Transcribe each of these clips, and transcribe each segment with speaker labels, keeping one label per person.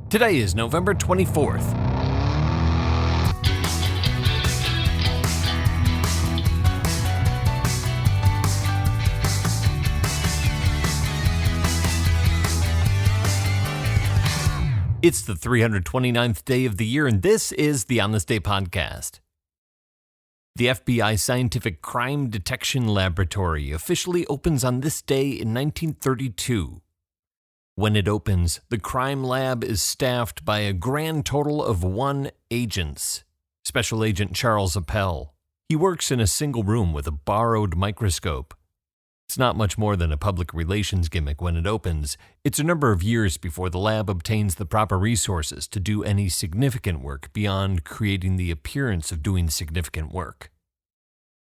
Speaker 1: Today is November 24th. It's the 329th day of the year, and this is the On This Day podcast. The FBI Scientific Crime Detection Laboratory officially opens on this day in 1932. When it opens, the crime lab is staffed by a grand total of 1 agent, Special Agent Charles Appel. He works in a single room with a borrowed microscope. It's not much more than a public relations gimmick when it opens. It's a number of years before the lab obtains the proper resources to do any significant work beyond creating the appearance of doing significant work.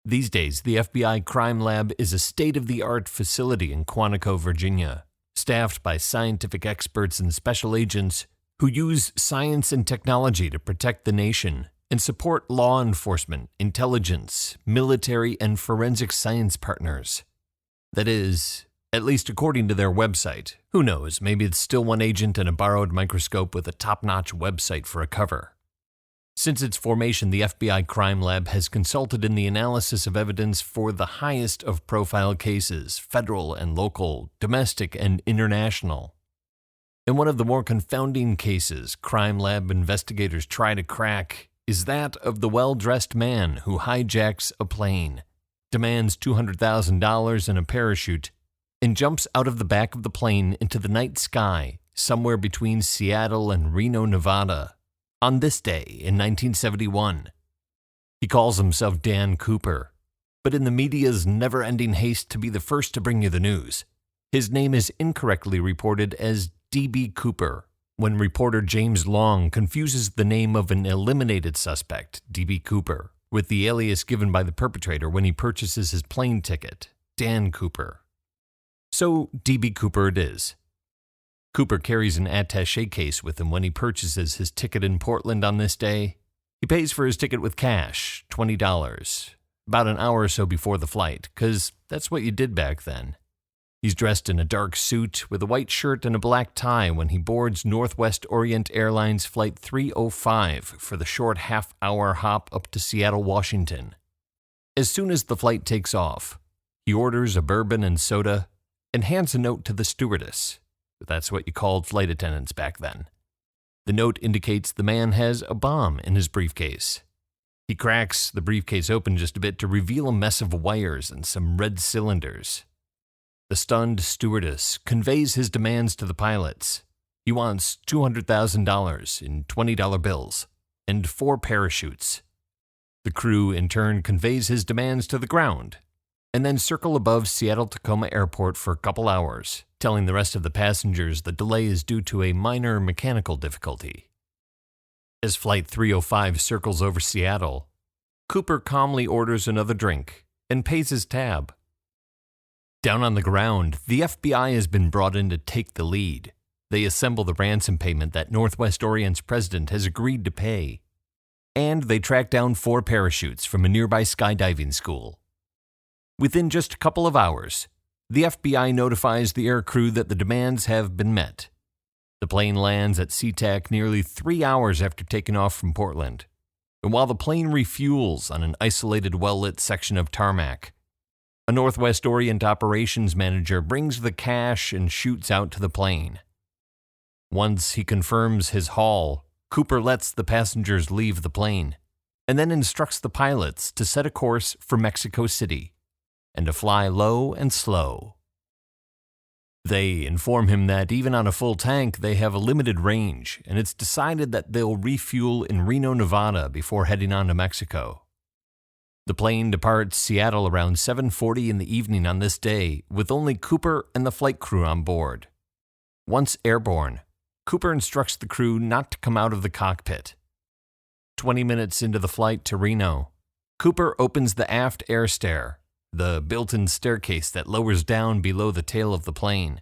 Speaker 1: These days, the FBI Crime Lab is a state-of-the-art facility in Quantico, Virginia, staffed by scientific experts and special agents who use science and technology to protect the nation and support law enforcement, intelligence, military, and forensic science partners. That is, at least according to their website. Who knows, maybe it's still 1 agent and a borrowed microscope with a top-notch website for a cover. Since its formation, the FBI Crime Lab has consulted in the analysis of evidence for the highest of profile cases, federal and local, domestic and international. And one of the more confounding cases Crime Lab investigators try to crack is that of the well-dressed man who hijacks a plane, demands $200,000 and a parachute, and jumps out of the back of the plane into the night sky somewhere between Seattle and Reno, Nevada, on this day in 1971. He calls himself Dan Cooper, but in the media's never-ending haste to be the first to bring you the news, his name is incorrectly reported as D.B. Cooper, when reporter James Long confuses the name of an eliminated suspect, D.B. Cooper, with the alias given by the perpetrator when he purchases his plane ticket, Dan Cooper. So D.B. Cooper it is. Cooper carries an attaché case with him when he purchases his ticket in Portland on this day. He pays for his ticket with cash, $20, about an hour or so before the flight, because that's what you did back then. He's dressed in a dark suit with a white shirt and a black tie when he boards Northwest Orient Airlines Flight 305 for the short half-hour hop up to Seattle, Washington. As soon as the flight takes off, he orders a bourbon and soda and hands a note to the stewardess. That's what you called flight attendants back then. The note indicates the man has a bomb in his briefcase. He cracks the briefcase open just a bit to reveal a mess of wires and some red cylinders. The stunned stewardess conveys his demands to the pilots. He wants $200,000 in $20 bills and 4 parachutes. The crew, in turn, conveys his demands to the ground and then circle above Seattle-Tacoma Airport for a couple hours, telling the rest of the passengers the delay is due to a minor mechanical difficulty. As Flight 305 circles over Seattle, Cooper calmly orders another drink and pays his tab. Down on the ground, the FBI has been brought in to take the lead. They assemble the ransom payment that Northwest Orient's president has agreed to pay. And they track down 4 parachutes from a nearby skydiving school. Within just a couple of hours, the FBI notifies the aircrew that the demands have been met. The plane lands at SeaTac nearly 3 hours after taking off from Portland. And while the plane refuels on an isolated, well-lit section of tarmac, a Northwest Orient operations manager brings the cash and shoots out to the plane. Once he confirms his haul, Cooper lets the passengers leave the plane, and then instructs the pilots to set a course for Mexico City, and to fly low and slow. They inform him that even on a full tank, they have a limited range, and it's decided that they'll refuel in Reno, Nevada before heading on to Mexico. The plane departs Seattle around 7:40 in the evening on this day, with only Cooper and the flight crew on board. Once airborne, Cooper instructs the crew not to come out of the cockpit. 20 minutes into the flight to Reno, Cooper opens the aft air stair, the built-in staircase that lowers down below the tail of the plane,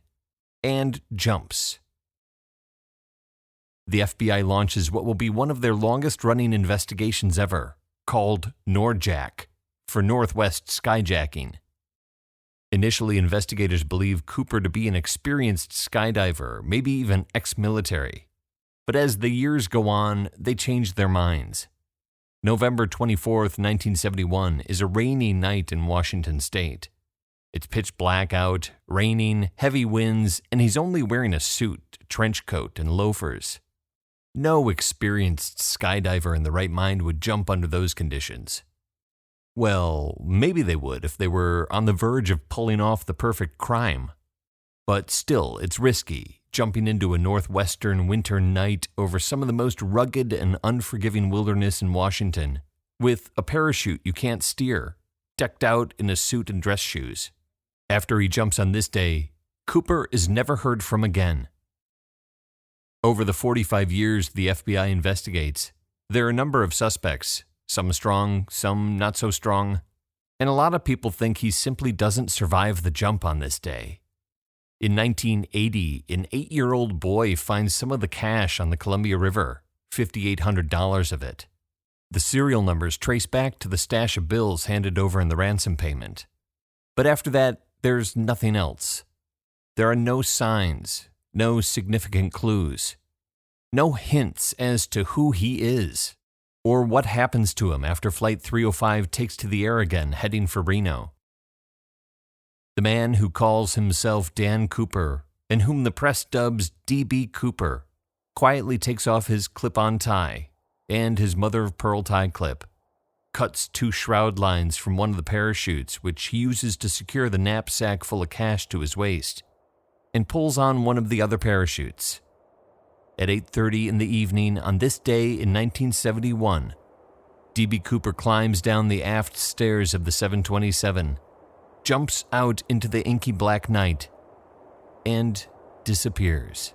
Speaker 1: and jumps. The FBI launches what will be one of their longest-running investigations ever, called NORJAC, for Northwest Skyjacking. Initially, investigators believed Cooper to be an experienced skydiver, maybe even ex-military. But as the years go on, they change their minds. November 24th, 1971 is a rainy night in Washington state. It's pitch black out, raining, heavy winds, and he's only wearing a suit, trench coat, and loafers. No experienced skydiver in the right mind would jump under those conditions. Well, maybe they would if they were on the verge of pulling off the perfect crime. But still, it's risky, jumping into a northwestern winter night over some of the most rugged and unforgiving wilderness in Washington, with a parachute you can't steer, decked out in a suit and dress shoes. After he jumps on this day, Cooper is never heard from again. Over the 45 years the FBI investigates, there are a number of suspects, some strong, some not so strong, and a lot of people think he simply doesn't survive the jump on this day. In 1980, an 8-year-old boy finds some of the cash on the Columbia River, $5,800 of it. The serial numbers trace back to the stash of bills handed over in the ransom payment. But after that, there's nothing else. There are no signs, no significant clues, no hints as to who he is, or what happens to him after Flight 305 takes to the air again, heading for Reno. The man who calls himself Dan Cooper, and whom the press dubs D.B. Cooper, quietly takes off his clip-on tie and his mother-of-pearl tie clip, cuts 2 shroud lines from one of the parachutes which he uses to secure the knapsack full of cash to his waist, and pulls on one of the other parachutes. At 8:30 in the evening on this day in 1971, D.B. Cooper climbs down the aft stairs of the 727, jumps out into the inky black night, and disappears.